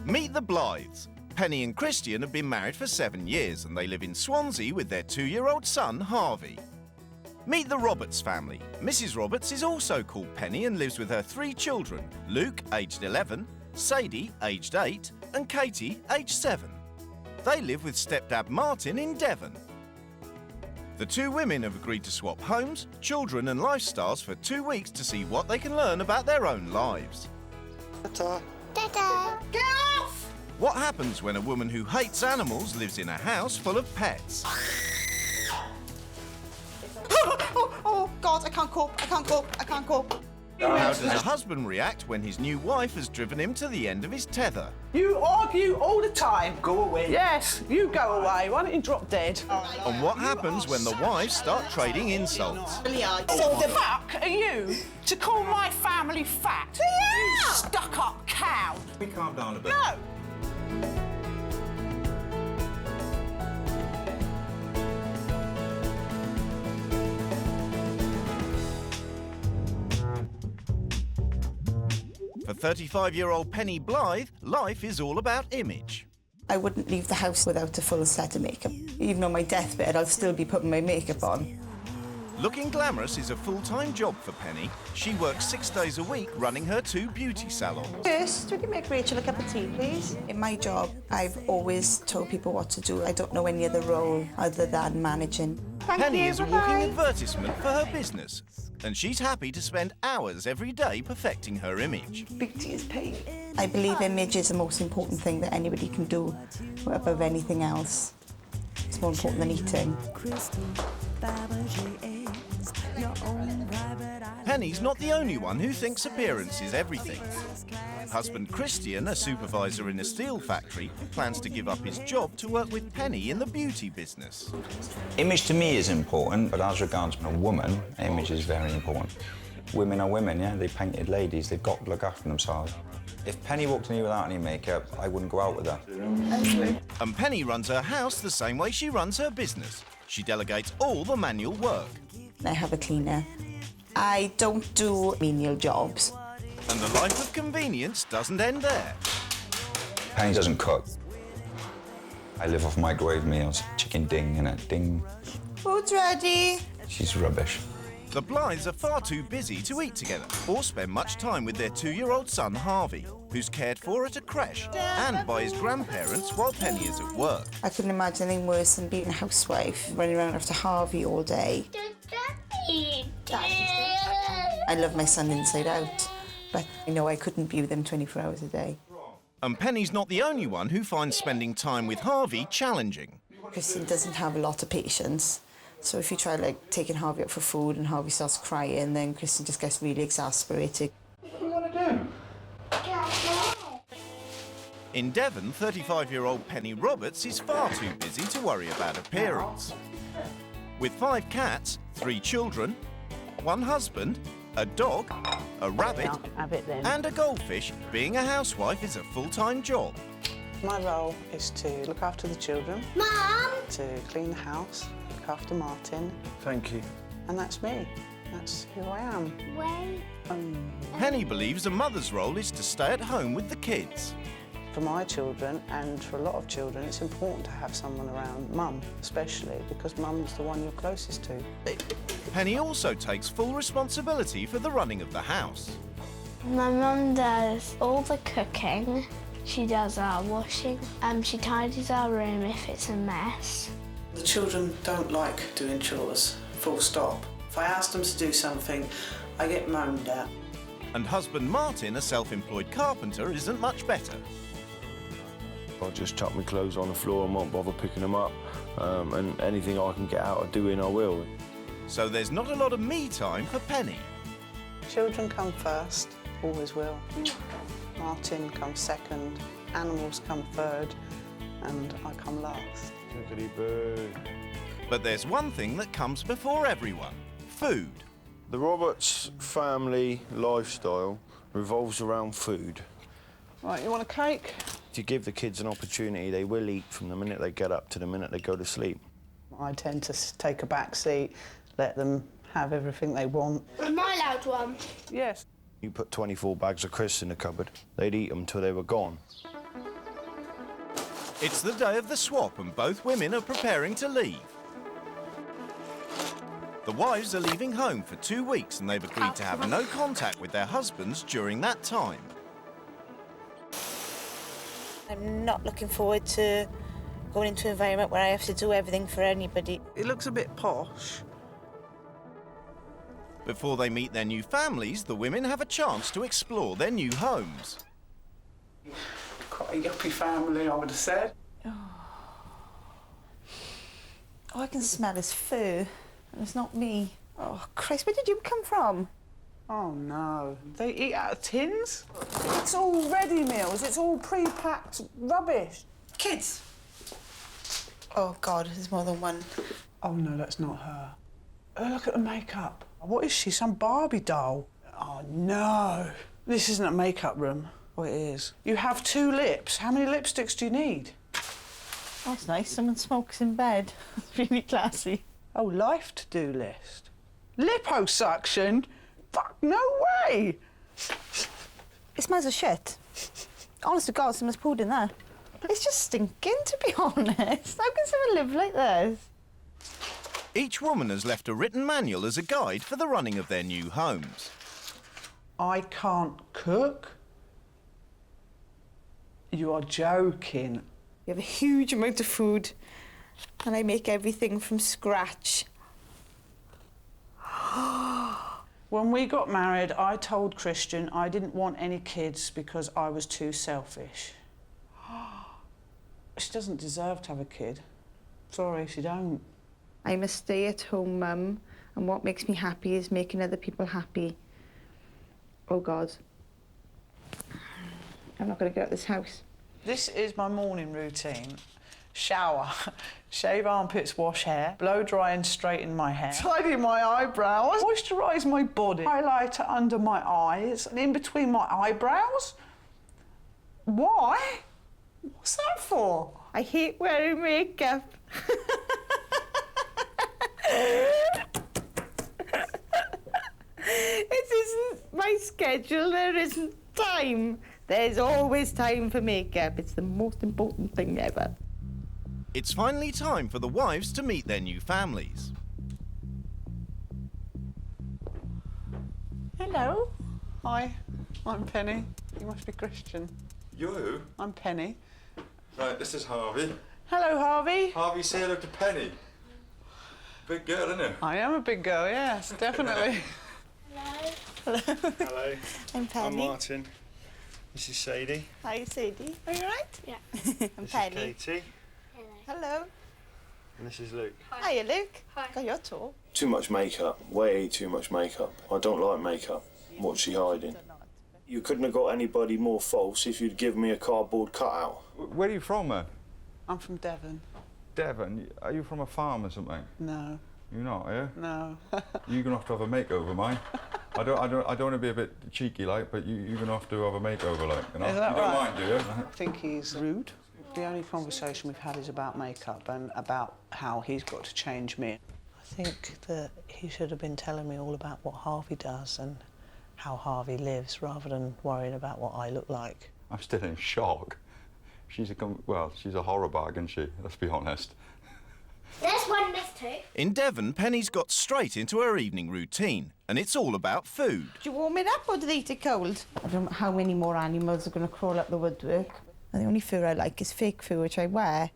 Meet the Blythes. Penny and Christian have been married for 7 years and they live in Swansea with their 2-year-old son, Harvey. Meet the Roberts family. Mrs. Roberts is also called Penny and lives with her 3 children, Luke, aged 11, Sadie, aged 8, and Katie, aged 7. They live with stepdad Martin in Devon. The 2 women have agreed to swap homes, children and lifestyles for 2 weeks to see what they can learn about their own lives. Ta-ta. Ta-ta. Get off! What happens when a woman who hates animals lives in a house full of pets? Oh, God, I can't cope, I can't cope, I can't cope. How does a husband react when his new wife has driven him to the end of his tether? You argue all the time. Go away. Yes, you go away. Why don't you drop dead? And what happens when the wives start trading insults? So the fuck are you to call my family fat? You stuck-up cow. We calm down a bit. No. For 35-year-old Penny Blythe, life is all about image. I wouldn't leave the house without a full set of makeup. Even on my deathbed, I'll still be putting my makeup on. Looking glamorous is a full-time job for Penny. She works 6 days a week running her 2 beauty salons. First, would you make Rachel a cup of tea, please? In my job, I've always told people what to do. I don't know any other role other than managing. Penny is a walking advertisement for her business, and she's happy to spend hours every day perfecting her image. Beauty is pain. I believe image is the most important thing that anybody can do above anything else. It's more important than eating. Penny's not the only one who thinks appearance is everything. Husband Christian, a supervisor in a steel factory, plans to give up his job to work with Penny in the beauty business. Image to me is important, but as regards a woman, image is very important. Women are women, yeah? They're painted ladies. They've got to look after themselves. If Penny walked in here without any makeup, I wouldn't go out with her. And Penny runs her house the same way she runs her business. She delegates all the manual work. I have a cleaner. I don't do menial jobs. And the life of convenience doesn't end there. Penny doesn't cook. I live off microwave meals. Chicken ding, innit? Ding. Food's ready. She's rubbish. The Blythes are far too busy to eat together or spend much time with their 2-year-old son, Harvey, who's cared for at a creche and by his grandparents while Penny is at work. I couldn't imagine anything worse than being a housewife, running around after Harvey all day. I love my son inside out, but I know I couldn't be with him 24 hours a day. And Penny's not the only one who finds spending time with Harvey challenging. Kristen doesn't have a lot of patience. So if you try, like, taking Harvey out for food and Harvey starts crying, then Kristen just gets really exasperated. What do you want to do? In Devon, 35-year-old Penny Roberts is far too busy to worry about appearance. With 5 cats, 3 children, 1 husband, a dog, a rabbit, and a goldfish, being a housewife is a full-time job. My role is to look after the children, Mum! to clean the house, look after Martin. Thank you. And that's me. That's who I am. Wait. Penny believes a mother's role is to stay at home with the kids. For my children, and for a lot of children, it's important to have someone around, mum especially, because mum's the one you're closest to. Penny also takes full responsibility for the running of the house. My mum does all the cooking. She does our washing. She tidies our room if it's a mess. The children don't like doing chores, full stop. If I ask them to do something, I get moaned at. And husband Martin, a self-employed carpenter, isn't much better. I just chuck my clothes on the floor and won't bother picking them up. And anything I can get out of doing, I will. So there's not a lot of me time for Penny. Children come first, always will. Martin comes second, animals come third, and I come last. Chickadee-boo. But there's one thing that comes before everyone: food. The Roberts family lifestyle revolves around food. Right, you want a cake? To give the kids an opportunity, they will eat from the minute they get up to the minute they go to sleep. I tend to take a back seat, let them have everything they want. Am I allowed one? Yes. You put 24 bags of crisps in the cupboard, they'd eat them till they were gone. It's the day of the swap and both women are preparing to leave. The wives are leaving home for 2 weeks and they've agreed to have no contact with their husbands during that time. I'm not looking forward to going into an environment where I have to do everything for anybody. It looks a bit posh. Before they meet their new families, the women have a chance to explore their new homes. Quite a yuppie family, I would have said. All I can smell is fur, and it's not me. Oh, Christ, where did you come from? Oh no, they eat out of tins? It's all ready meals, it's all pre-packed rubbish. Kids! Oh, God, there's more than one. Oh no, that's not her. Oh, look at the makeup. What is she, some Barbie doll? Oh no, this isn't a makeup room. Oh, it is. You have 2 lips. How many lipsticks do you need? That's nice, someone smokes in bed. It's really classy. Oh, life to-do list. Liposuction? Fuck, no way! It smells of shit. Honest to God, someone's pulled in there. It's just stinking, to be honest. How can someone live like this? Each woman has left a written manual as a guide for the running of their new homes. I can't cook? You are joking. We have a huge amount of food, and I make everything from scratch. When we got married, I told Christian I didn't want any kids because I was too selfish. She doesn't deserve to have a kid. Sorry, she don't. I'm a stay-at-home mum, and what makes me happy is making other people happy. Oh, God. I'm not going to get out of this house. This is my morning routine. Shower, shave armpits, wash hair, blow dry and straighten my hair, tidy my eyebrows, moisturise my body, highlighter under my eyes and in between my eyebrows. Why? What's that for? I hate wearing makeup. It isn't my schedule, there isn't time. There's always time for makeup. It's the most important thing ever. It's finally time for the wives to meet their new families. Hello. Hi, I'm Penny. You must be Christian. You're who? I'm Penny. Right, this is Harvey. Hello, Harvey. Harvey, say hello to Penny. Big girl, isn't it? I am a big girl, yes, definitely. Hello. I'm Penny. I'm Martin. This is Sadie. Hi, Sadie. Are you all right? Yeah. I'm This Penny. is Katie. Hello. And this is Luke. Hiya, Luke. Hi. God, you're tall. Too much makeup. Way too much makeup. I don't like makeup. What's she hiding? You couldn't have got anybody more false if you'd given me a cardboard cutout. Where are you from, man? I'm from Devon. Devon? Are you from a farm or something? No, You're not, are you? no. You're gonna have to have a makeover, mine. I don't want to be a bit cheeky, like, but you're gonna have to have a makeover, like. You know? Is that you don't right? mind, do you? I think he's rude. The only conversation we've had is about makeup and about how he's got to change me. I think that he should have been telling me all about what Harvey does and how Harvey lives, rather than worrying about what I look like. I'm still in shock. She's a horror bag, isn't she? Let's be honest. There's one, there's 2. In Devon, Penny's got straight into her evening routine, and it's all about food. Do you warm it up or do they eat it cold? I don't know how many more animals are going to crawl up the woodwork. And the only fur I like is fake fur, which I wear.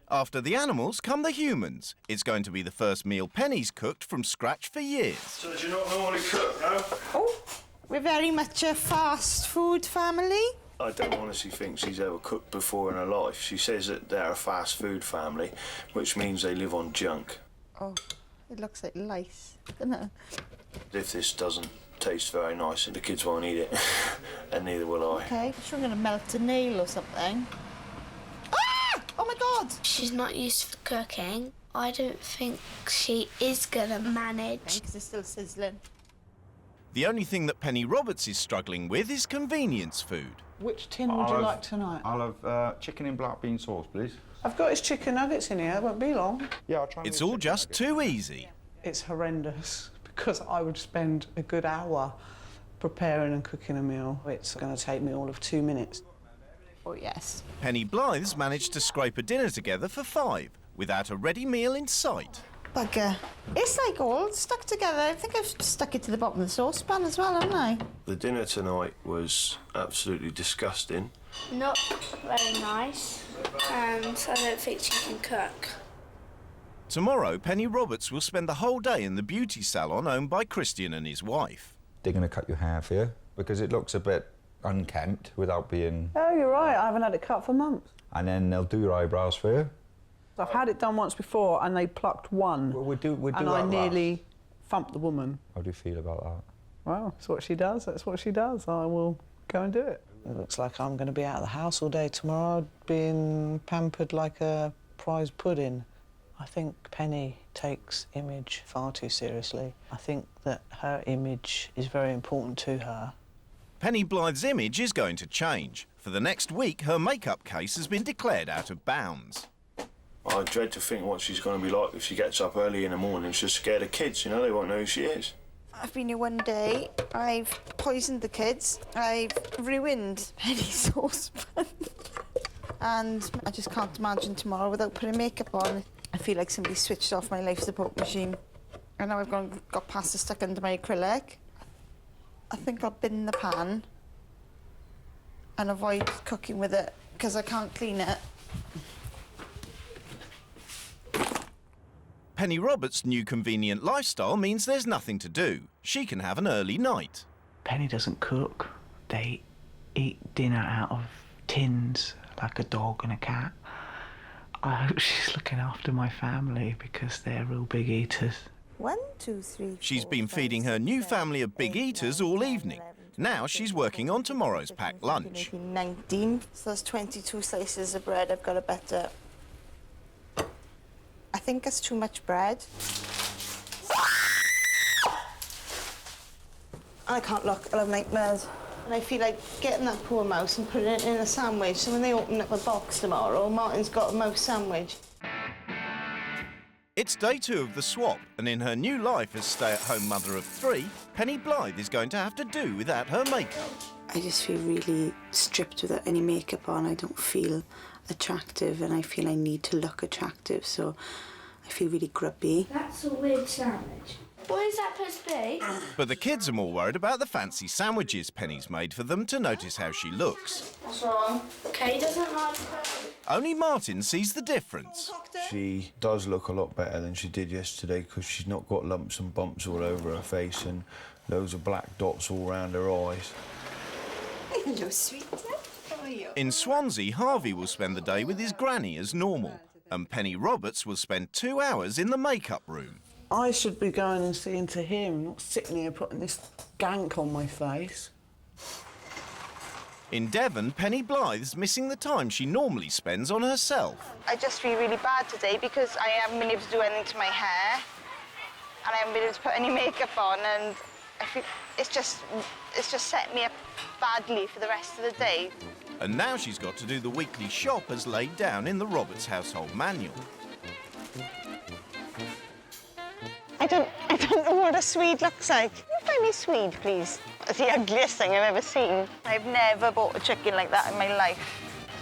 After the animals come the humans. It's going to be the first meal Penny's cooked from scratch for years. So do you not normally cook, no? Oh, we're very much a fast food family. I don't honestly think she's ever cooked before in her life. She says that they're a fast food family, which means they live on junk. Oh, it looks like lice, doesn't it? If this doesn't taste very nice, the kids won't eat it, and neither will I. Okay, I'm sure I'm going to melt a nail or something. Ah! Oh my God! She's not used for cooking. I don't think she is gonna manage. Because it's still sizzling. The only thing that Penny Roberts is struggling with is convenience food. Which tin would you like tonight? I'll have chicken in black bean sauce, please. I've got his chicken nuggets in here, it won't be long. Yeah, I'll try. It's all just too easy. It's horrendous because I would spend a good hour preparing and cooking a meal. It's going to take me all of 2 minutes. Oh, yes. Penny Blythe's managed to scrape a dinner together for 5, without a ready meal in sight. Bugger. It's like all stuck together. I think I've stuck it to the bottom of the saucepan as well, haven't I? The dinner tonight was absolutely disgusting. Not very nice, and I don't think she can cook. Tomorrow, Penny Roberts will spend the whole day in the beauty salon owned by Christian and his wife. They're going to cut your hair for you because it looks a bit unkempt without being... Oh, you're right. I haven't had it cut for months. And then they'll do your eyebrows for you. I've had it done once before and they plucked one. We'll do and I nearly thumped the woman. How do you feel about that? Well, that's what she does. That's what she does. I will go and do it. It looks like I'm going to be out of the house all day tomorrow, being pampered like a prize pudding. I think Penny takes image far too seriously. I think that her image is very important to her. Penny Blythe's image is going to change. For the next week, her makeup case has been declared out of bounds. I dread to think what she's going to be like if she gets up early in the morning. She's scared of kids, you know, they won't know who she is. I've been here one day, I've poisoned the kids, I've ruined Penny's saucepan. And I just can't imagine tomorrow without putting makeup on. I feel like somebody switched off my life support machine. I know I've got pasta stuck under my acrylic. I think I'll bin the pan and avoid cooking with it because I can't clean it. Penny Roberts' new convenient lifestyle means there's nothing to do. She can have an early night. Penny doesn't cook. They eat dinner out of tins like a dog and a cat. I hope she's looking after my family because they're real big eaters. 1, 2, 3. She's been feeding her new family of big eaters all evening. Now she's working on tomorrow's packed lunch. 19, so that's 22 slices of bread I've got to butter. I think it's too much bread. I can't look, I'll have nightmares. And I feel like getting that poor mouse and putting it in a sandwich, so when they open up a box tomorrow, Martin's got a mouse sandwich. It's day 2 of the swap, and in her new life as stay-at-home mother of 3, Penny Blythe is going to have to do without her makeup. I just feel really stripped without any makeup on. I don't feel attractive and I feel I need to look attractive, so I feel really grubby. That's a weird sandwich. What is that supposed to be? But the kids are more worried about the fancy sandwiches Penny's made for them to notice how she looks. What's wrong? Kay doesn't like her. Only Martin sees the difference. She does look a lot better than she did yesterday because she's not got lumps and bumps all over her face and loads of black dots all around her eyes. Hello, sweetie. How are you? In Swansea, Harvey will spend the day with his granny as normal, and Penny Roberts will spend 2 hours in the makeup room. I should be going and seeing to him, not sitting here putting this gank on my face. In Devon, Penny Blythe's missing the time she normally spends on herself. I just feel really bad today because I haven't been able to do anything to my hair and I haven't been able to put any makeup on, and I feel it's just set me up badly for the rest of the day. And now she's got to do the weekly shop as laid down in the Roberts household manual. I don't know what a Swede looks like. Can you find me a Swede, please? It's the ugliest thing I've ever seen. I've never bought a chicken like that in my life.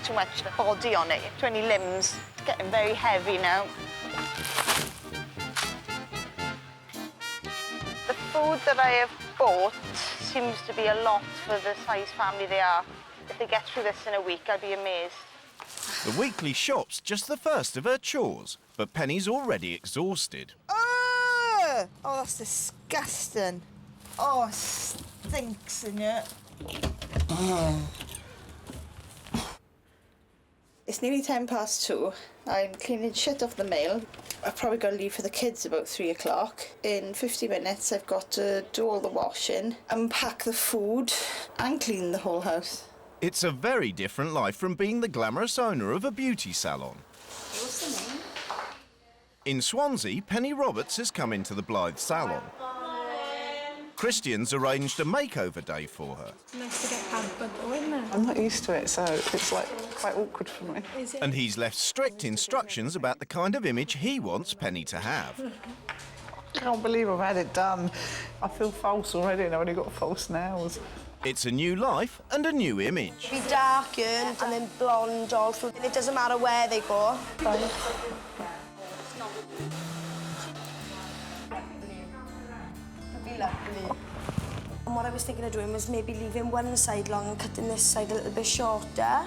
Too much body on it, too many limbs. It's getting very heavy now. The food that I have bought seems to be a lot for the size family they are. If they get through this in a week, I'll be amazed. The weekly shop's just the first of her chores, but Penny's already exhausted. Oh, that's disgusting. Oh, it stinks in here. It's nearly 2:10. I'm cleaning shit off the mail. I've probably got to leave for the kids about 3 o'clock. In 50 minutes, I've got to do all the washing, unpack the food, and clean the whole house. It's a very different life from being the glamorous owner of a beauty salon. What's the name? In Swansea, Penny Roberts has come into the Blythe salon. Christian's arranged a makeover day for her. Nice to get pampered though, isn't it? I'm not used to it, so it's like quite awkward for me. And he's left strict instructions about the kind of image he wants Penny to have. I can't believe I've had it done. I feel false already and I've only got false nails. It's a new life and a new image. Be dark and then blonde all through, and it doesn't matter where they go. And what I was thinking of doing was maybe leaving one side long and cutting this side a little bit shorter.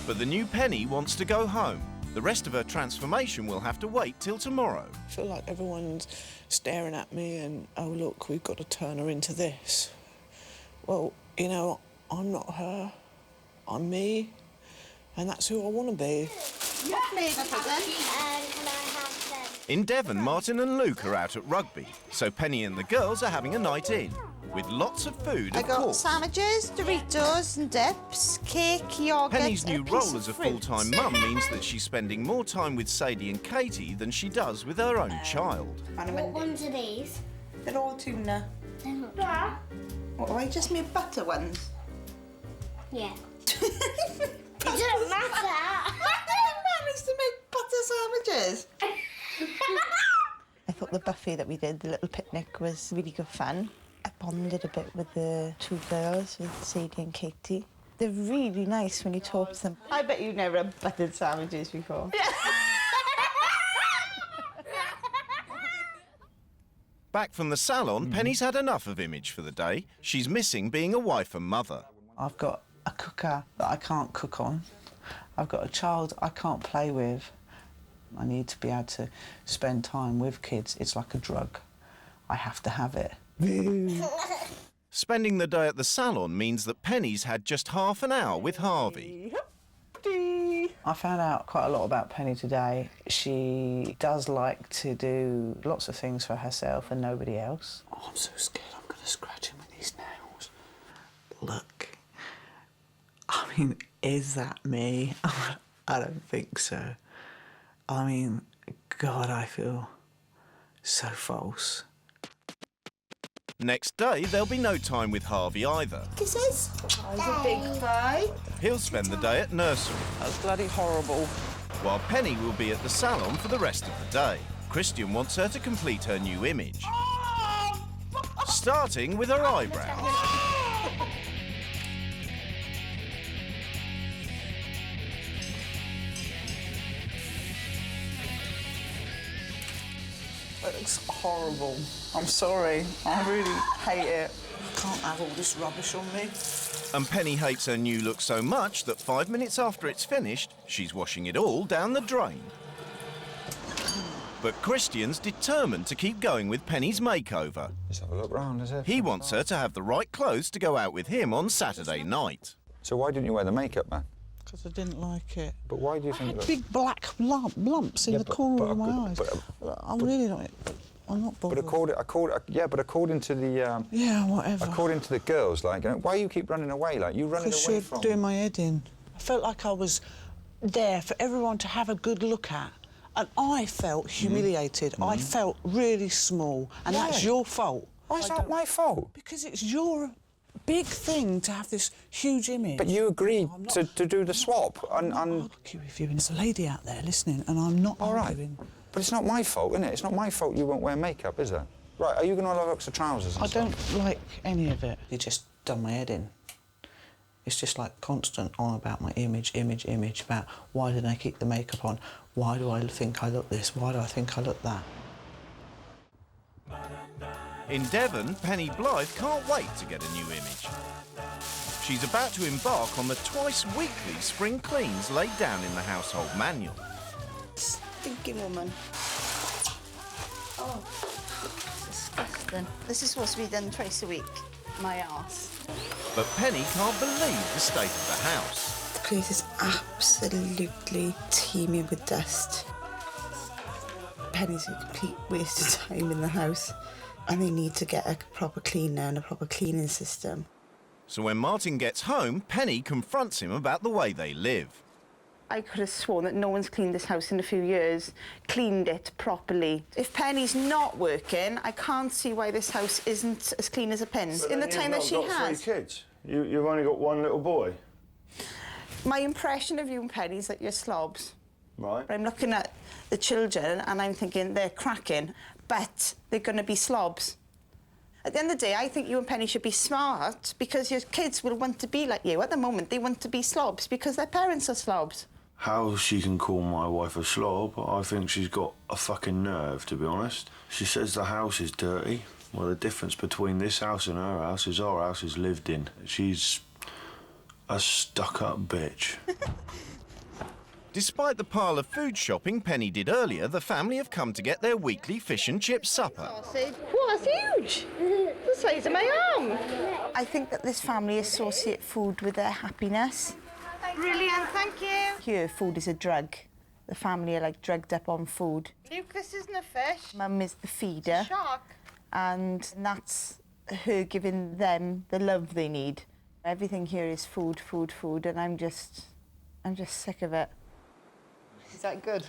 But the new Penny wants to go home. The rest of her transformation will have to wait till tomorrow. I feel like everyone's staring at me and, oh, look, we've got to turn her into this. Well, you know, I'm not her. I'm me, and that's who I want to be. In Devon, Martin and Luke are out at rugby, so Penny and the girls are having a night in, with lots of food, of course. Sandwiches, Doritos and dips, cake, yoghurt. Penny's new role as a full-time mum means that she's spending more time with Sadie and Katie than she does with her own child. What ones are these? They're all tuna. They're not. What, have I just made butter ones? Yeah. It doesn't matter. I managed to make butter sandwiches. I thought the buffet that we did, the little picnic, was really good fun. I bonded a bit with the two girls, with Sadie and Katie. They're really nice when you talk to them. I bet you've never had buttered sandwiches before. Back from the salon, Penny's had enough of image for the day. She's missing being a wife and mother. I've got a cooker that I can't cook on. I've got a child I can't play with. I need to be able to spend time with kids. It's like a drug. I have to have it. Spending the day at the salon means that Penny's had just half an hour with Harvey. I found out quite a lot about Penny today. She does like to do lots of things for herself and nobody else. Oh, I'm so scared I'm going to scratch him with these nails. Look. I mean, is that me? I don't think so. I mean, God, I feel so false. Next day, there'll be no time with Harvey either. Kisses. Oh, he's a big boy. He'll spend the day at nursery. That's bloody horrible. While Penny will be at the salon for the rest of the day. Christian wants her to complete her new image. Starting with her eyebrows. It looks horrible. I'm sorry. I really hate it. I can't have all this rubbish on me. And Penny hates her new look so much that 5 minutes after it's finished, she's washing it all down the drain. But Christian's determined to keep going with Penny's makeover. Let's have a look round, is it? He wants her to have the right clothes to go out with him on Saturday night. So why didn't you wear the makeup, man? Because I didn't like it. But why do you think... I had big black lumps in the corner of my eyes. I'm really not... I'm not bothered. But according to the... yeah, whatever. According to the girls, like, why you keep running away? Like, you running away from... Because you're doing my head in. I felt like I was there for everyone to have a good look at. And I felt humiliated. I felt really small. And that's your fault. Why is that my fault? Because it's your big thing to have this huge image. But you agreed to do the swap. And I'll argue with you. And there's a lady out there listening, and I'm not arguing. But it's not my fault, is it? It's not my fault you won't wear makeup, is it? Right, are you going to have extra trousers and stuff? I don't like any of it. It just done my head in. It's just like constant on about my image, about why did I keep the makeup on? Why do I think I look this? Why do I think I look that? In Devon, Penny Blythe can't wait to get a new image. She's about to embark on the twice-weekly spring cleans laid down in the household manual. Stinky woman. Oh, disgusting. This is supposed to be done twice a week. My arse. But Penny can't believe the state of the house. The place is absolutely teeming with dust. Penny's a complete waste of time in the house. And they need to get a proper cleaner and a proper cleaning system. So when Martin gets home, Penny confronts him about the way they live. I could have sworn that no one's cleaned this house in a few years, cleaned it properly. If Penny's not working, I can't see why this house isn't as clean as a pin. In the time that she has. You've got 3 kids. You've only got 1 little boy. My impression of you and Penny is that you're slobs. Right. I'm looking at the children and I'm thinking they're cracking. but they're going to be slobs. At the end of the day, I think you and Penny should be smart because your kids will want to be like you. At the moment, they want to be slobs because their parents are slobs. How she can call my wife a slob, I think she's got a fucking nerve, to be honest. She says the house is dirty. Well, the difference between this house and her house is our house is lived in. She's a stuck-up bitch. Despite the pile of food shopping Penny did earlier, the family have come to get their weekly fish and chip supper. What, that's huge! The size of my arm. I think that this family associate food with their happiness. Brilliant, thank you. Here, food is a drug. The family are like drugged up on food. Luke, this isn't a fish. Mum is the feeder. It's a shark. And that's her giving them the love they need. Everything here is food, food, food, and I'm just sick of it. Is that good?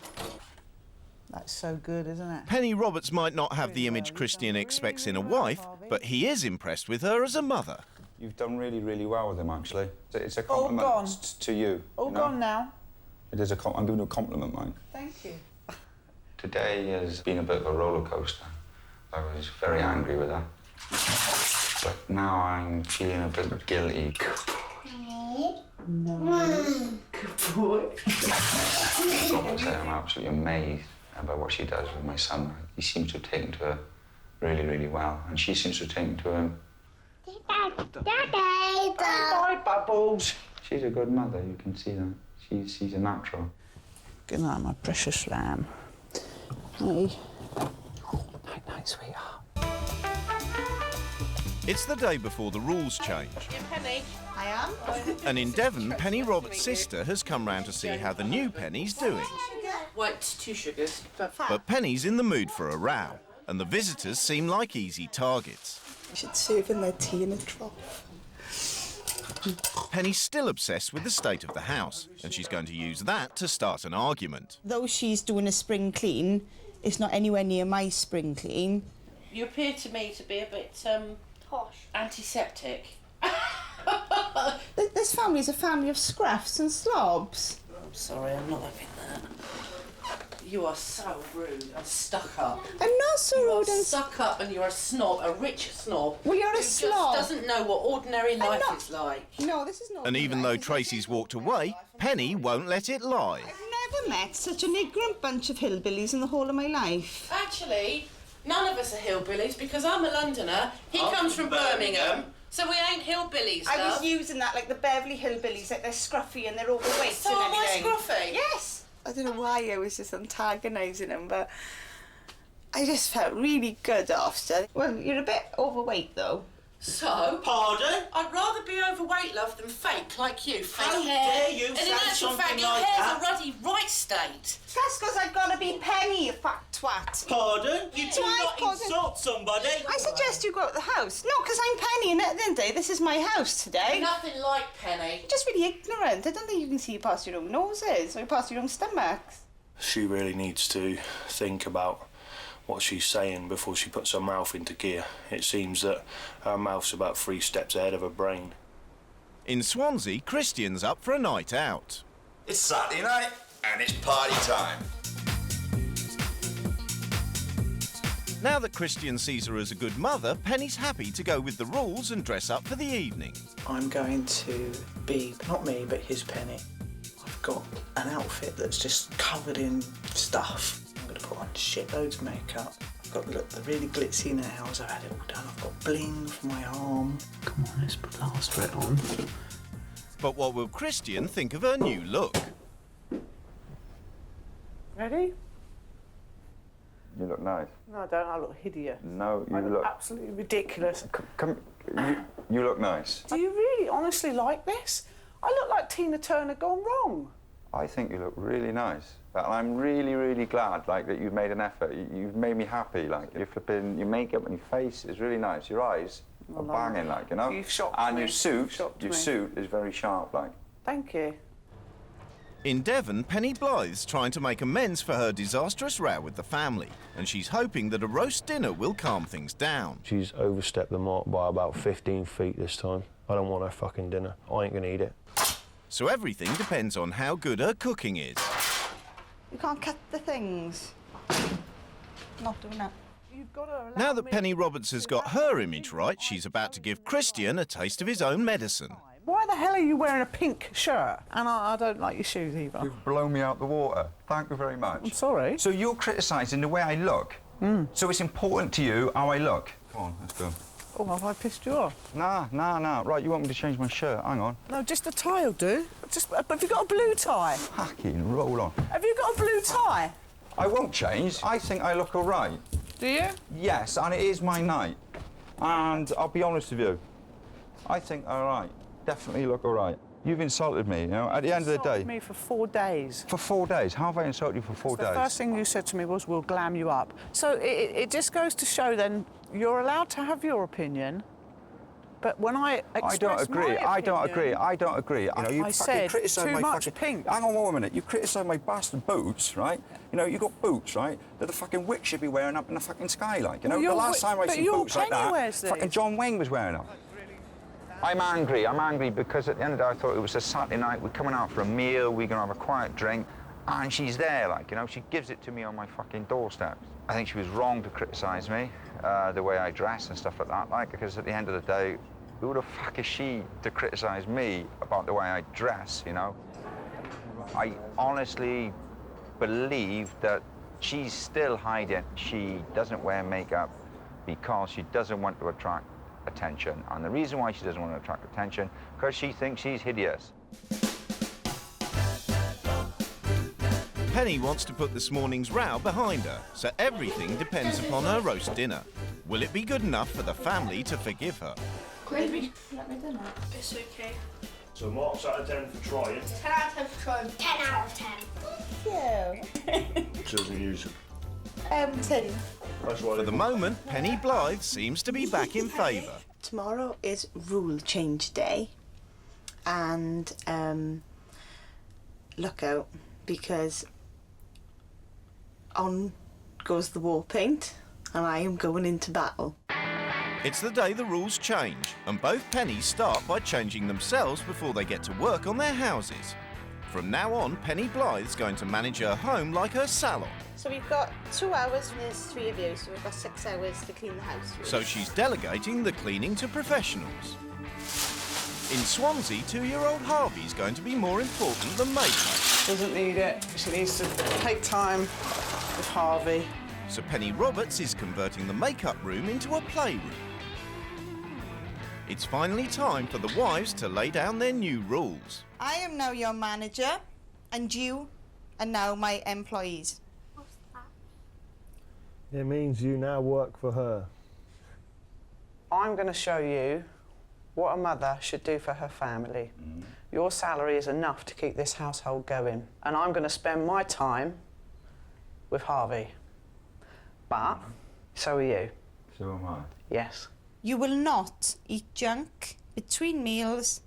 That's so good, isn't it? Penny Roberts might not have the image Christian expects in a wife, but he is impressed with her as a mother. You've done really, really well with him, actually. It's a compliment to you. All gone now. It is I'm giving you a compliment, mate. Thank you. Today has been a bit of a roller coaster. I was very angry with her. But now I'm feeling a bit guilty. No. Good boy. I've got to say, I'm absolutely amazed about what she does with my son. He seems to have taken to her really, really well, and she seems to have taken to him. Bye, Bubbles. She's a good mother, you can see that. She's a natural. Good night, my precious lamb. Hey. Night, sweetheart. It's the day before the rules change. Penny. I am. And in Devon, Penny Roberts' sister has come round to see how the new Penny's doing. White, 2 sugars. But Penny's in the mood for a row, and the visitors seem like easy targets. You should serve in their tea in a trough. Penny's still obsessed with the state of the house, and she's going to use that to start an argument. Though she's doing a spring clean, it's not anywhere near my spring clean. You appear to me to be a bit, posh. Antiseptic. This family is a family of scruffs and slobs. I'm sorry, I'm not having that. You are so rude and stuck up. I'm not so rude and stuck up, and you're a snob, a rich snob. Well, you're a slob. Who just doesn't know what ordinary life is like. No, this is not. And even though Tracy's walked away, Penny won't let it lie. I've never met such an ignorant bunch of hillbillies in the whole of my life. Actually, none of us are hillbillies because I'm a Londoner. He comes from Birmingham. So we ain't hillbillies, I was using that like the Beverly Hillbillies, like they're scruffy and they're overweight so and am I everything. scruffy? Yes. I don't know why I was just antagonising him, but I just felt really good after. Well, you're a bit overweight, though. So? Pardon? I'd rather be overweight, love, than fake like you. Fake How hair. dare you and say in actual something fact, your like hair's that? a ruddy right state. That's because I've got to be Penny, you fat twat. Pardon? You do not insult somebody. I suggest you go out the house. No, because I'm Penny, and at the end of the day, this is my house today. Nothing like Penny. You're just really ignorant. I don't think you can see past your own noses or past your own stomachs. She really needs to think about what she's saying before she puts her mouth into gear. It seems that her mouth's about 3 steps ahead of her brain. In Swansea, Christian's up for a night out. It's Saturday night and it's party time. Now that Christian sees her as a good mother, Penny's happy to go with the rules and dress up for the evening. I'm going to be, not me, but his Penny. I've got an outfit that's just covered in stuff. I'm going to put on shitloads of makeup. I've got the really glitzy nails. I've had it all done. I've got bling for my arm. Come on, let's plaster it on. But what will Christian think of her new look? Ready? You look nice. No, I don't. I look hideous. No, you I look... absolutely ridiculous. You look nice. Do you really honestly like this? I look like Tina Turner gone wrong. I think you look really nice. And I'm really, really glad, like, that you've made an effort. You've made me happy. Like, you're flipping, your makeup and your face is really nice. Your eyes are banging, like, you know? You've shocked and me. your suit is very sharp, like. Thank you. In Devon, Penny Blythe's trying to make amends for her disastrous row with the family, and she's hoping that a roast dinner will calm things down. She's overstepped the mark by about 15 feet this time. I don't want her fucking dinner. I ain't gonna eat it. So everything depends on how good her cooking is. You can't cut the things. Not doing that. Now that Penny Roberts has got her image right, she's about to give Christian a taste of his own medicine. Why the hell are you wearing a pink shirt? And I don't like your shoes either. You've blown me out the water. Thank you very much. I'm sorry. So you're criticising the way I look. So it's important to you how I look. Come on, let's go. Oh, have I pissed you off? Nah. Right, you want me to change my shirt? Hang on. No, just a tie will do. But have you got a blue tie? Fucking roll on. Have you got a blue tie? I won't change. I think I look all right. Do you? Yes, and it is my night. And I'll be honest with you, I think all right. Definitely look all right. You've insulted me, you know, at the end of the day. Insulted me for 4 days. For 4 days? How have I insulted you for 4 days? The first thing you said to me was, we'll glam you up. So it just goes to show then, you're allowed to have your opinion, but when I express I don't agree. You know, you I said criticise too my much fucking... pink. Hang on 1 minute. You criticise my bastard boots, right? You know, you got boots, right, that the fucking witch should be wearing up in the fucking sky, like, you know? Well, the last time I seen boots like that, fucking John Wayne was wearing them. I'm angry because at the end of the day I thought it was a Saturday night, we're coming out for a meal, we're going to have a quiet drink, and she's there, like, you know, she gives it to me on my fucking doorstep. I think she was wrong to criticise me, the way I dress and stuff like that, like, because at the end of the day, who the fuck is she to criticise me about the way I dress, you know? I honestly believe that she's still hiding. She doesn't wear makeup because she doesn't want to attract attention. And the reason why she doesn't want to attract attention, because she thinks she's hideous. Penny wants to put this morning's row behind her, so everything depends upon her roast dinner. Will it be good enough for the family to forgive her? Gravy. Let me dinner. It's okay. So marks out of 10 for trying. 10 out of 10 for trying. 10 out of 10. Yeah. She doesn't use them. 10. For the moment, Penny Blythe seems to be back in favour. Tomorrow is rule change day, and look out, because on goes the war paint and I am going into battle. It's the day the rules change, and both Pennies start by changing themselves before they get to work on their houses. From now on, Penny Blythe's going to manage her home like her salon. So we've got 2 hours and there's 3 of you, so we've got 6 hours to clean the house. So she's delegating the cleaning to professionals. In Swansea, 2-year-old Harvey's going to be more important than makeup. Doesn't need it. She needs to take time with Harvey. So Penny Roberts is converting the makeup room into a playroom. It's finally time for the wives to lay down their new rules. I am now your manager, and you are now my employees. It means you now work for her. I'm going to show you what a mother should do for her family. Your salary is enough to keep this household going, and I'm going to spend my time with Harvey. But so are you. So am I. Yes. You will not eat junk between meals,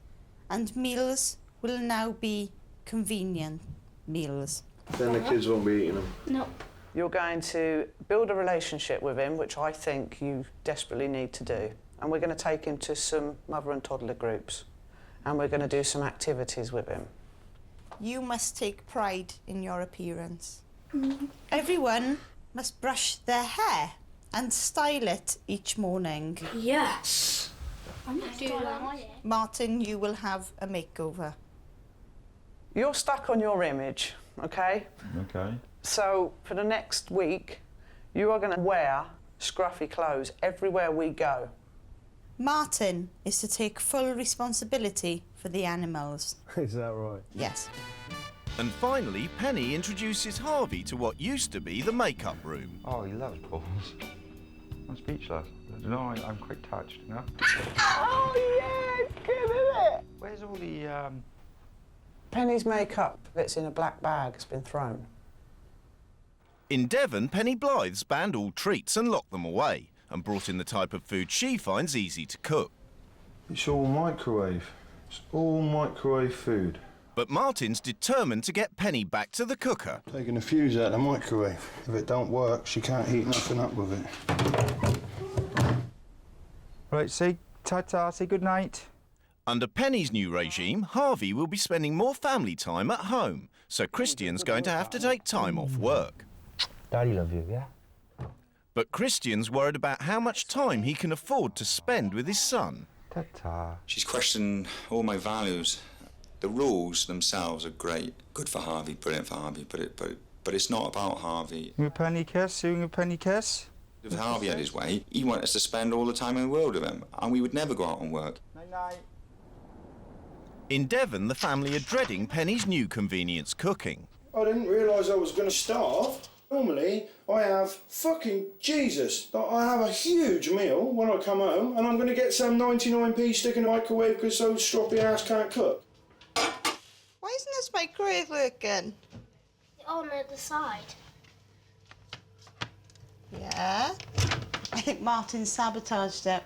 and meals will now be convenient meals. Then the kids won't be eating them. Nope. You're going to build a relationship with him, which I think you desperately need to do. And we're going to take him to some mother and toddler groups. And we're going to do some activities with him. You must take pride in your appearance. Everyone must brush their hair and style it each morning. Yes. I'm not doing that. Martin, you will have a makeover. You're stuck on your image, OK? OK. So for the next week, you are going to wear scruffy clothes everywhere we go. Martin is to take full responsibility for the animals. Is that right? Yes. And finally, Penny introduces Harvey to what used to be the makeup room. Oh, he loves balls. I'm speechless. No, I'm quite touched, you know? Oh, yeah, it's good, isn't it? Where's all the, Penny's makeup that's in a black bag has been thrown. In Devon, Penny Blythe's banned all treats and locked them away, and brought in the type of food she finds easy to cook. It's all microwave. It's all microwave food. But Martin's determined to get Penny back to the cooker. Taking the fuse out of the microwave. If it don't work, she can't heat nothing up with it. Right, say ta-ta, say good night. Under Penny's new regime, Harvey will be spending more family time at home, so Christian's going to have to take time off work. Daddy love you, yeah? But Christian's worried about how much time he can afford to spend with his son. Ta-ta. She's questioned all my values. The rules themselves are great. Good for Harvey, brilliant for Harvey, but it's not about Harvey. You a penny kiss? You a penny kiss? If Harvey had his way, he wanted us to spend all the time in the world with him, and we would never go out and work. Night-night. In Devon, the family are dreading Penny's new convenience cooking. I didn't realise I was going to starve. Normally, I have fucking Jesus. I have a huge meal when I come home, and I'm going to get some 99p stick in the microwave because those stroppy ass can't cook. Why isn't this microwave working? On the other side. Yeah. I think Martin sabotaged it.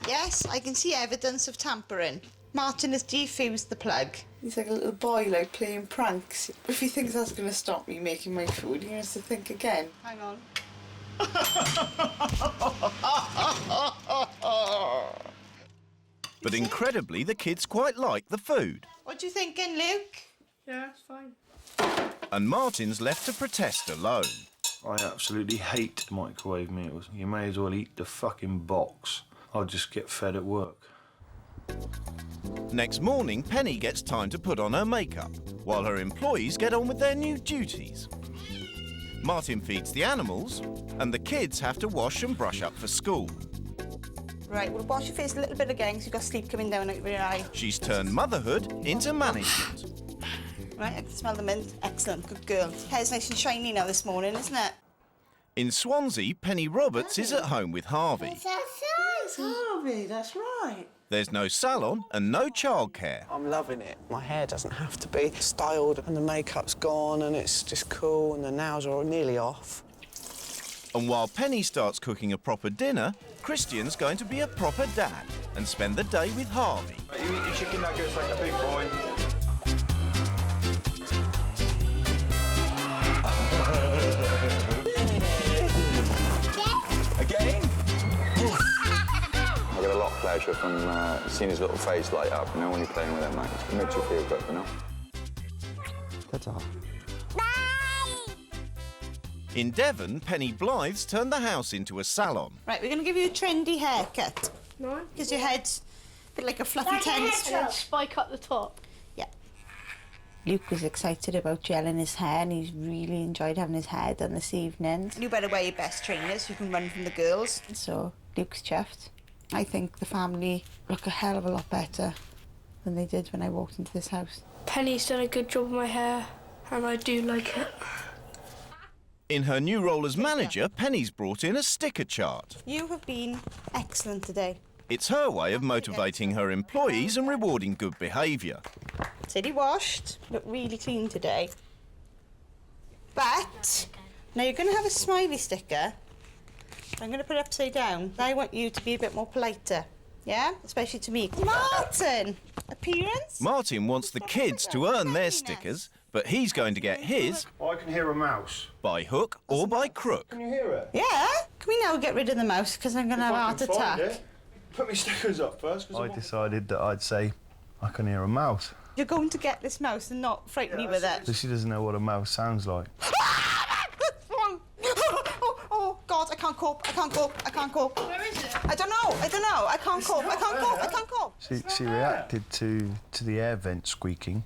Yes, I can see evidence of tampering. Martin has defused the plug. He's like a little boy, like, playing pranks. If he thinks that's going to stop me making my food, he has to think again. Hang on. But incredibly, the kids quite like the food. What you thinking, Luke? Yeah, it's fine. And Martin's left to protest alone. I absolutely hate microwave meals. You may as well eat the fucking box. I'll just get fed at work. Next morning, Penny gets time to put on her makeup, while her employees get on with their new duties. Martin feeds the animals, and the kids have to wash and brush up for school. Right, we'll wash your face a little bit again because you've got sleep coming down over your eye. She's turned motherhood into management. Right, I can smell the mint. Excellent, good girl. Hair's nice and shiny now this morning, isn't it? In Swansea, Penny Roberts is at home with Harvey. Yes, Harvey, that's right. There's no salon and no childcare. I'm loving it. My hair doesn't have to be styled and the makeup's gone and it's just cool and the nails are nearly off. And while Penny starts cooking a proper dinner, Christian's going to be a proper dad and spend the day with Harvey. You eat your chicken nuggets like a big boy. Again? I get a lot of pleasure from seeing his little face light up, you know, when you're playing with him, mate. It makes you feel good, you know? Ta-ta. In Devon, Penny Blythe's turned the house into a salon. Right, we're going to give you a trendy haircut. No. Because your head's a bit like a fluffy Like a tennis. hedgehog. Spike up the top. Yeah. Luke was excited about gelling his hair and he's really enjoyed having his hair done this evening. You better wear your best trainers so you can run from the girls. So Luke's chuffed. I think the family look a hell of a lot better than they did when I walked into this house. Penny's done a good job with my hair, and I do like it. In her new role as manager, Penny's brought in a sticker chart. You have been excellent today. It's her way of motivating her employees and rewarding good behaviour. City washed. Look really clean today. But now you're going to have a smiley sticker. I'm going to put it upside down. I want you to be a bit more politer. Yeah? Especially to me. Martin! Appearance? Martin wants the kids to earn their stickers, but he's going to get his I can hear a mouse. by hook or by crook. Can you hear it? Yeah? Can we now get rid of the mouse? Because I'm going to have a heart attack. Put me stickers up first. I decided that I'd say I can hear a mouse. You're going to get this mouse and not frighten me with it. So she doesn't know what a mouse sounds like. Oh, God, I can't cope. I can't cope. I can't cope. Where is it? I don't know. I can't cope. I can't cope. She reacted to the air vent squeaking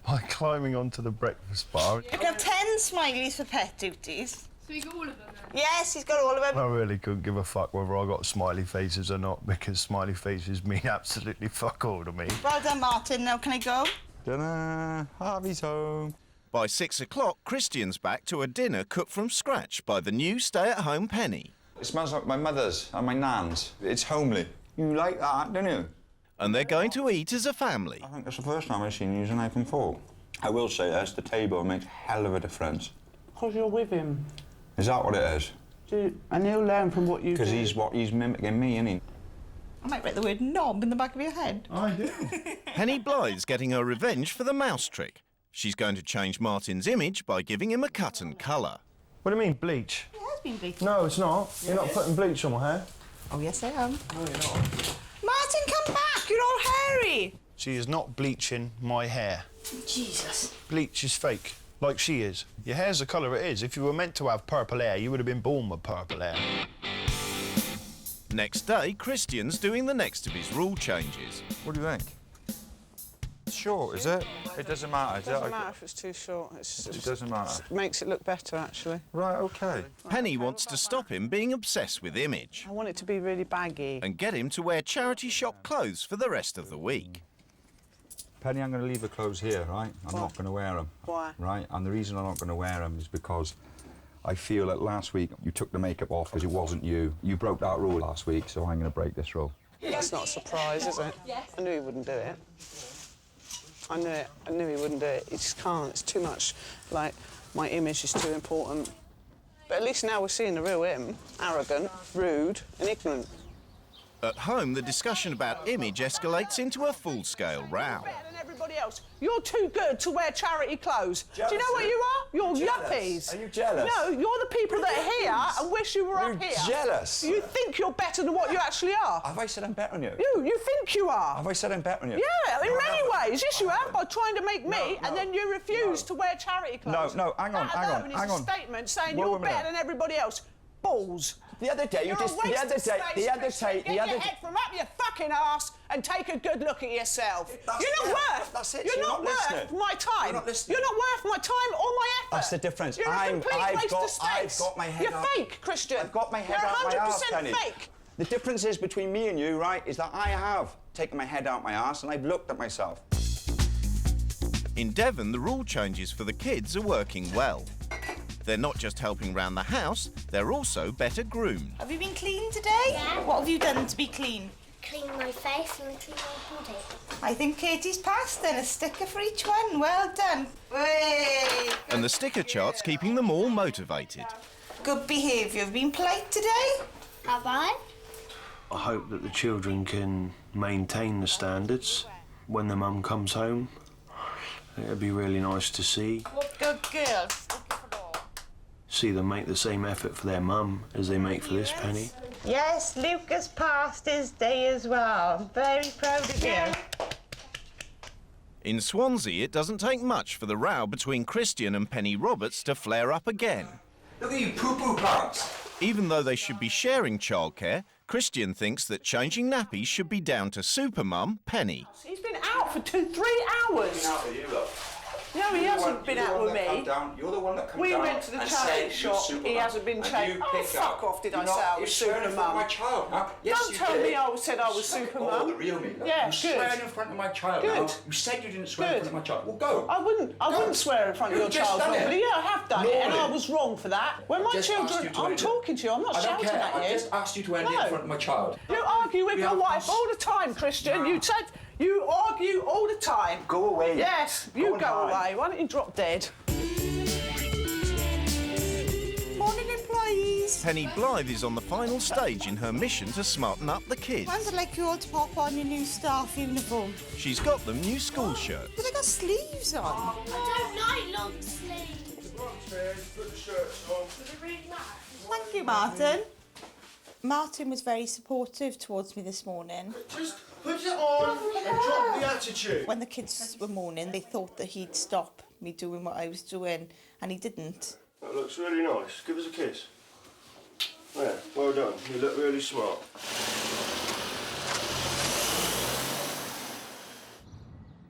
by climbing onto the breakfast bar. You can have 10 smileys for pet duties. So you got all of them then? Yes, he's got all of them. I really couldn't give a fuck whether I got smiley faces or not, because smiley faces mean absolutely fuck all to me. Well done, Martin. Now can I go? Ta-da! Harvey's home. By 6 o'clock, Christian's back to a dinner cooked from scratch by the new stay-at-home Penny. It smells like my mother's and my nan's. It's homely. You like that, don't you? And they're going to eat as a family. I think that's the first time I've seen you use a knife and fork. I will say this, the table makes a hell of a difference. Because you're with him. Is that what it is? And he'll learn from what you do. Because he's mimicking me, isn't he? I might write the word knob in the back of your head. I do. Penny Blythe's getting her revenge for the mouse trick. She's going to change Martin's image by giving him a cut and colour. What do you mean, bleach? It has been bleached. No, it's not. You're not putting bleach on my hair. Oh, yes, I am. No, you're not. Martin, come back. You're all hairy. She is not bleaching my hair. Jesus. Bleach is fake. like she is. Your hair's the colour it is. If you were meant to have purple hair, you would have been born with purple hair. Next day, Christian's doing the next of his rule changes. What do you think? Short, is it? It doesn't matter. It doesn't matter if it's too short. It doesn't matter. It makes it look better, actually. Right, OK. Penny wants to stop him being obsessed with image. I want it to be really baggy. And get him to wear charity shop clothes for the rest of the week. Penny, I'm going to leave the clothes here, right? I'm not going to wear them. Why? Right, and the reason I'm not going to wear them is because I feel that last week you took the makeup off because it wasn't you. You broke that rule last week, so I'm going to break this rule. That's not a surprise, is it? Yes. I knew he wouldn't do it. I knew it. I knew he wouldn't do it. He just can't. It's too much. Like, my image is too important. But at least now we're seeing the real him. Arrogant, rude and ignorant. At home, the discussion about image escalates into a full-scale row. Better than everybody else. You're too good to wear charity clothes. Jealous, do you know what you are? You're jealous. yuppies. Are you jealous? No, you're the people that are here and wish you were up here. Jealous? You think you're better than what you actually are. Have I said I'm better than you? You think you are. Have I said I'm better than you? Yeah, in many ways. Yes, you have, by trying to make me, and then you refuse to wear charity clothes. No, hang on. That alone is a statement saying you're better than everybody else. Balls. The other day, Get your head from up your fucking arse and take a good look at yourself. You're not worth. That's it. You're not worth my time. You're not listening. You're not worth my time or my effort. That's the difference. You're a complete waste of space. I've got my head You're out. fake, Christian. I've got my head You're out my arse, 100% Penny. fake. The difference is between me and you, right, is that I have taken my head out my arse and I've looked at myself. In Devon, the rule changes for the kids are working well. They're not just helping round the house, they're also better groomed. Have you been clean today? Yeah. What have you done to be clean? Clean my face and clean my body. I think Katie's passed then. A sticker for each one. Well done. Way. And the sticker chart's keeping them all motivated. Good behaviour. Have you been polite today? Have I? I hope that the children can maintain the standards when the mum comes home. It'd be really nice to see Good girl. see them make the same effort for their mum as they make for this Penny. Yes, Lucas passed his day as well. I'm very proud of you. In Swansea, it doesn't take much for the row between Christian and Penny Roberts to flare up again. Look at you poo-poo pants. Even though they should be sharing childcare, Christian thinks that changing nappies should be down to supermum Penny. He's been out for 3 hours. Out with you, look. No, he hasn't been out with me. You're the one that comes We down went to the and charity said shop. you're He hasn't been changed. Oh, fuck off, did I say I was Supermum? my child. Huh? Yes, Don't tell me I said I was Supermum. Oh, the real me. Yeah, you good. swearing in front of my child. Good. Now. You said you didn't swear in front of my child. Well, go. I wouldn't swear in front of You've your just child done it. normally. Yeah, I have done it, and I was wrong for that. When my Just asked children, you to I'm end it. talking to you. I'm not I don't shouting care. at you. I just asked you to end it in front of my child. You argue with your wife all the time, Christian. You said you argue all the time. Go away. Yes, you go away. Why don't you drop dead? Morning, employees. Penny Blythe is on the final stage in her mission to smarten up the kids. I'd like you all to pop on your new staff uniform. She's got them new school shirts. But they got sleeves on. I don't like long sleeves. Put the shirts on. Thank you, Martin. Martin was very supportive towards me this morning. Just put it on and drop the attitude. When the kids were mourning, they thought that he'd stop me doing what I was doing, and he didn't. That looks really nice. Give us a kiss. Yeah, well done. You look really smart.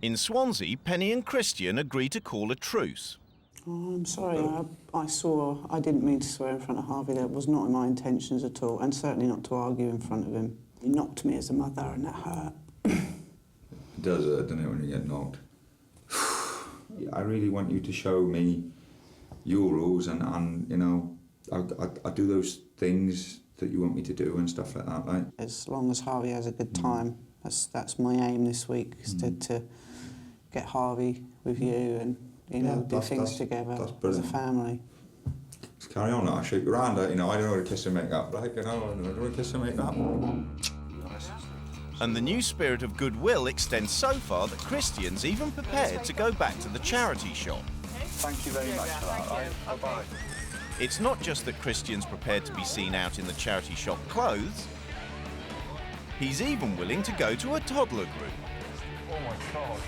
In Swansea, Penny and Christian agree to call a truce. Oh, I'm sorry. I didn't mean to swear in front of Harvey. That was not in my intentions at all, and certainly not to argue in front of him. He knocked me as a mother, and that hurt. It does hurt, doesn't it, when you get knocked? I really want you to show me your rules and you know, I do those things that you want me to do and stuff like that, like. As long as Harvey has a good time, that's my aim this week, is to get Harvey with you and, you know, do things together as a family. Just carry on, I'll shake your hand, you know, I don't know how to kiss and make up, like, you know, I don't know how to kiss and make up. And the new spirit of goodwill extends so far that Christian's even prepared to go back to the charity shop. Thank you very much for that, right? Bye-bye. It's not just that Christian's prepared to be seen out in the charity shop clothes. He's even willing to go to a toddler group. Oh my God.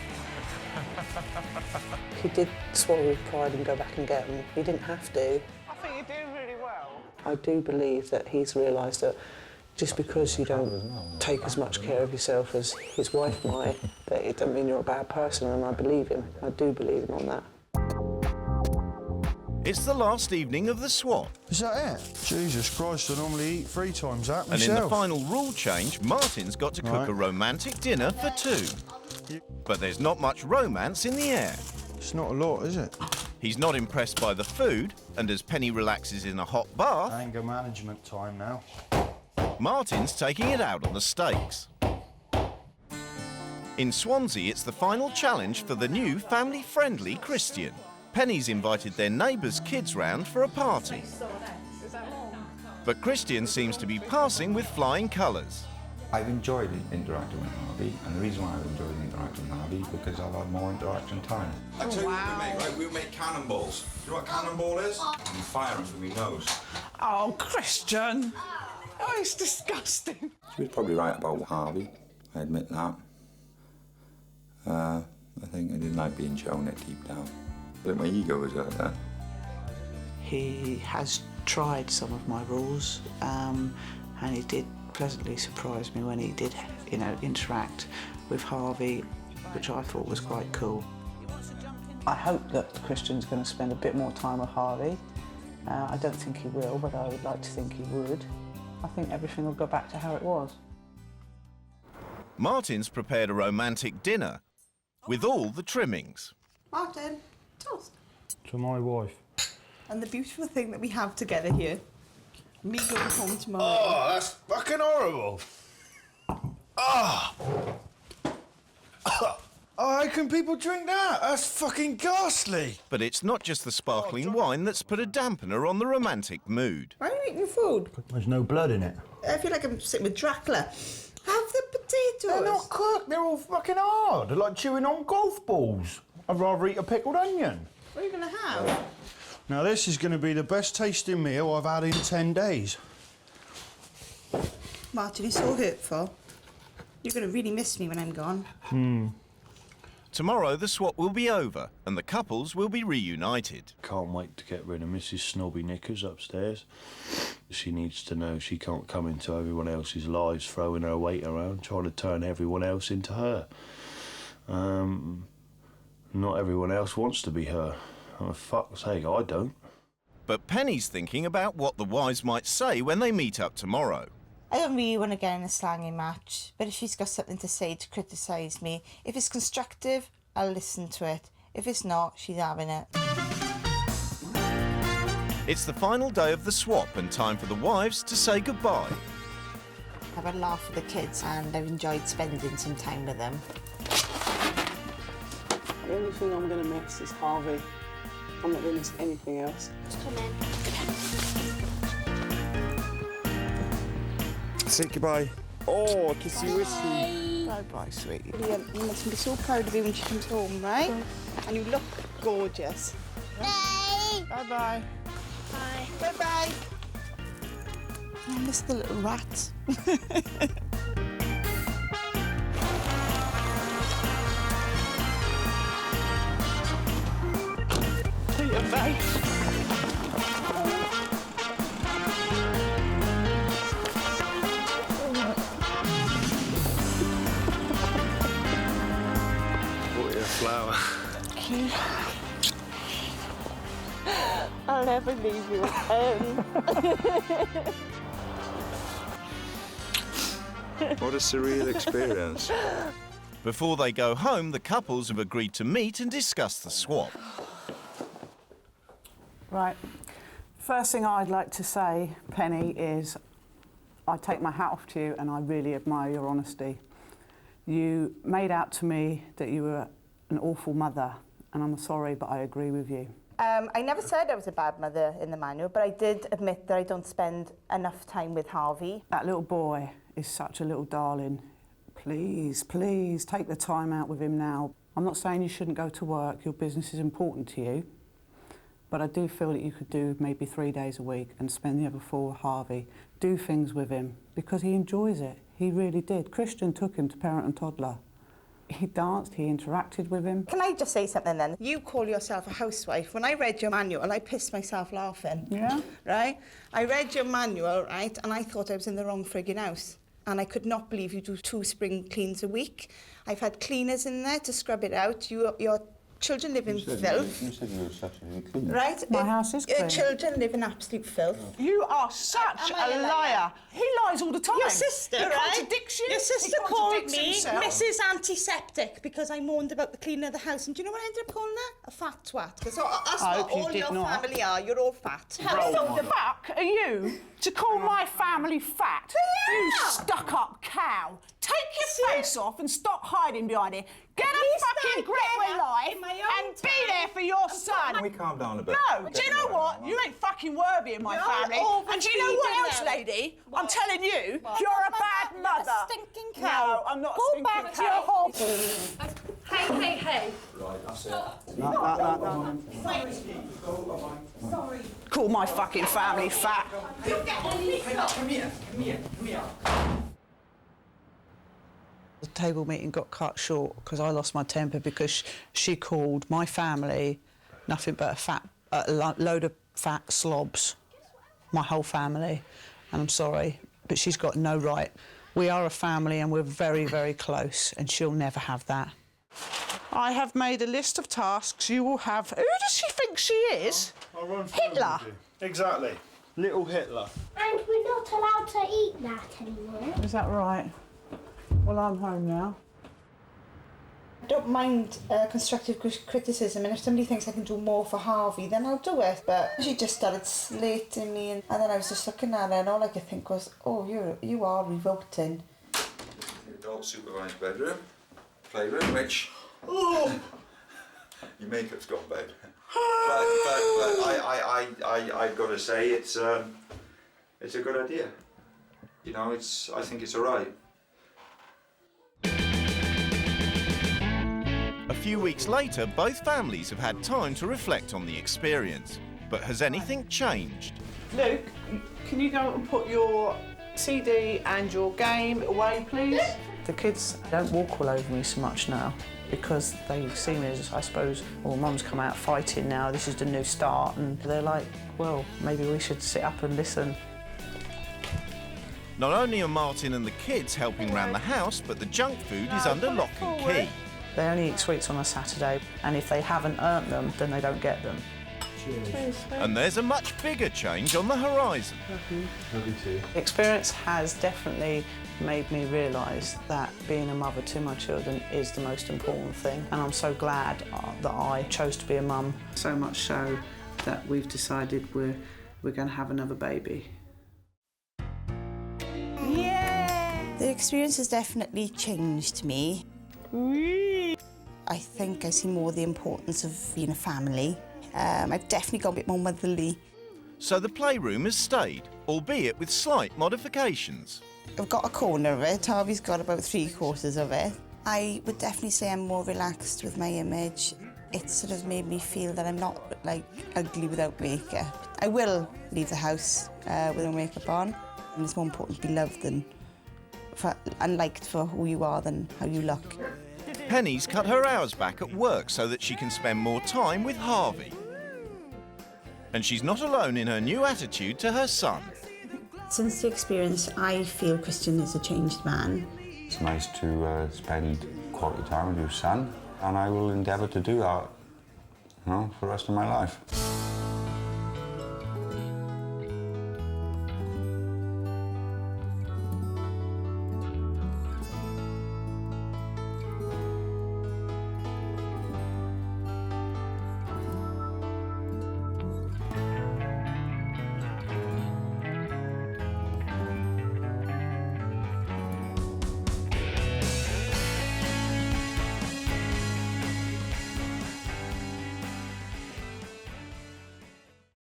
He did swallow his pride and go back and get them. He didn't have to. I think you're doing really well. I do believe that he's realised that just because you don't take as much care of yourself as his wife might, that it doesn't mean you're a bad person, and I believe him. I do believe him on that. It's the last evening of the swap. Is that it? Jesus Christ, I normally eat 3 times that And myself. in the final rule change, Martin's got to cook a romantic dinner for 2. But there's not much romance in the air. It's not a lot, is it? He's not impressed by the food, and as Penny relaxes in a hot bath... Anger management time now. Martin's taking it out on the steaks. In Swansea, it's the final challenge for the new family-friendly Christian. Penny's invited their neighbours' kids round for a party. But Christian seems to be passing with flying colours. I've enjoyed interacting with Harvey, and the reason why I've enjoyed interacting with Harvey is because I've had more interaction time. I tell you what we make, right? We make cannonballs. Do you know what a cannonball is? You fire them from your nose. Oh, Christian! Oh, it's disgusting. She was probably right about Harvey, I admit that. I think I didn't like being shown it deep down. I think my ego was hurt there. He has tried some of my rules, and he did pleasantly surprise me when he did, you know, interact with Harvey, which I thought was quite cool. I hope that Christian's going to spend a bit more time with Harvey. I don't think he will, but I would like to think he would. I think everything will go back to how it was. Martin's prepared a romantic dinner with all the trimmings. Martin, toast. To my wife. And the beautiful thing that we have together here, me going home tomorrow. Oh, that's fucking horrible. Ah! Oh, how can people drink that? That's fucking ghastly. But it's not just the sparkling wine that's put a dampener on the romantic mood. Why are you eating your food? There's no blood in it. I feel like I'm sitting with Dracula. Have the potatoes. They're not cooked. They're all fucking hard. They're like chewing on golf balls. I'd rather eat a pickled onion. What are you going to have? Now, this is going to be the best tasting meal I've had in 10 days. Martin, it's so hurtful. You're going to really miss me when I'm gone. Tomorrow the swap will be over and the couples will be reunited. Can't wait to get rid of Mrs. Snobby Knickers upstairs. She needs to know she can't come into everyone else's lives throwing her weight around, trying to turn everyone else into her. Not everyone else wants to be her. Oh, fuck's sake, I don't. But Penny's thinking about what the wives might say when they meet up tomorrow. I don't really want to get in a slanging match, but if she's got something to say to criticise me, if it's constructive, I'll listen to it. If it's not, she's having it. It's the final day of the swap and time for the wives to say goodbye. I've had a laugh with the kids and I've enjoyed spending some time with them. The only thing I'm going to miss is Harvey. I'm not going to miss anything else. Come in. Say goodbye. Oh, I kiss you, Whiskey. Bye-bye, sweetie. Brilliant. You must be so proud of you when she comes home, right? And you look gorgeous. Bye. Bye-bye. Bye. Bye-bye. I miss the little rat. See your face. Flower. I'll never leave you. What a surreal experience. Before they go home, the couples have agreed to meet and discuss the swap. Right. First thing I'd like to say, Penny, is I take my hat off to you and I really admire your honesty. You made out to me that you were an awful mother, and I'm sorry, but I agree with you. I never said I was a bad mother in the manual, but I did admit that I don't spend enough time with Harvey. That little boy is such a little darling. Please, please, take the time out with him now. I'm not saying you shouldn't go to work, your business is important to you, but I do feel that you could do maybe 3 days a week and spend the other 4 with Harvey. Do things with him, because he enjoys it. He really did. Christian took him to parent and toddler. He danced, he interacted with him. Can I just say something then? You call yourself a housewife. When I read your manual, I pissed myself laughing. Yeah? Right? I read your manual, right, and I thought I was in the wrong frigging house. And I could not believe you do 2 spring cleans a week. I've had cleaners in there to scrub it out. Your children live in filth. You said you were such a clean. Right? My house is clean. Your children live in absolute filth. You are such a liar. He lies all the time. Your sister, he right? contradicts you. Your sister He called contradicts me himself. Mrs. Antiseptic because I moaned about the cleaning of the house. And do you know what I ended up calling her? A fat twat. Because that's I what hope you all did your not. family are. You're all fat. How the fuck are you to call my family fat? You stuck-up cow. Take your face off and stop hiding behind it. Get a fucking grip with life and be there for your son. Can we calm down a bit? No, do you know what? You ain't fucking worthy of my family. And do you know what else, lady? I'm telling you, you're a bad mother. Stinking cow. No, I'm not a Go stinking back to cow. your home. Hey. Right, that's it. No. Sorry. Call my fucking family fat. Come here. The table meeting got cut short because I lost my temper because she called my family nothing but a load of fat slobs, my whole family, and I'm sorry, but she's got no right. We are a family and we're very, very close, and she'll never have that. I have made a list of tasks you will have. Who does she think she is? I'll run through Hitler. them with you. Exactly. Little Hitler. And we're not allowed to eat that anymore. Is that right? Well, I'm home now. I don't mind constructive criticism, and if somebody thinks I can do more for Harvey, then I'll do it. But she just started slating me, and then I was just looking at her, and all I could think was, oh, you are revolting. Your adult supervised bedroom, playroom, which... Oh! Your makeup's gone, babe. but I've got to say it's a good idea. You know, I think it's alright. A few weeks later, both families have had time to reflect on the experience. But has anything changed? Luke, can you go and put your CD and your game away, please? The kids don't walk all over me so much now because they see me as, I suppose, well, Mum's come out fighting now, this is the new start, and they're like, well, maybe we should sit up and listen. Not only are Martin and the kids helping round the house, but the junk food is under lock and key. They only eat sweets on a Saturday, and if they haven't earned them, then they don't get them. Cheers. And there's a much bigger change on the horizon. Love you too. The experience has definitely made me realise that being a mother to my children is the most important thing, and I'm so glad that I chose to be a mum. So much so that we've decided we're going to have another baby. Yeah! The experience has definitely changed me. I think I see more the importance of being a family. I've definitely got a bit more motherly. So the playroom has stayed, albeit with slight modifications. I've got a corner of it, Harvey's got about 3/4 of it. I would definitely say I'm more relaxed with my image. It sort of made me feel that I'm not, like, ugly without makeup. I will leave the house with no makeup on, and it's more important to be loved and liked for who you are than how you look. Penny's cut her hours back at work so that she can spend more time with Harvey. And she's not alone in her new attitude to her son. Since the experience, I feel Christian is a changed man. It's nice to spend quality time with your son, and I will endeavour to do that, you know, for the rest of my life.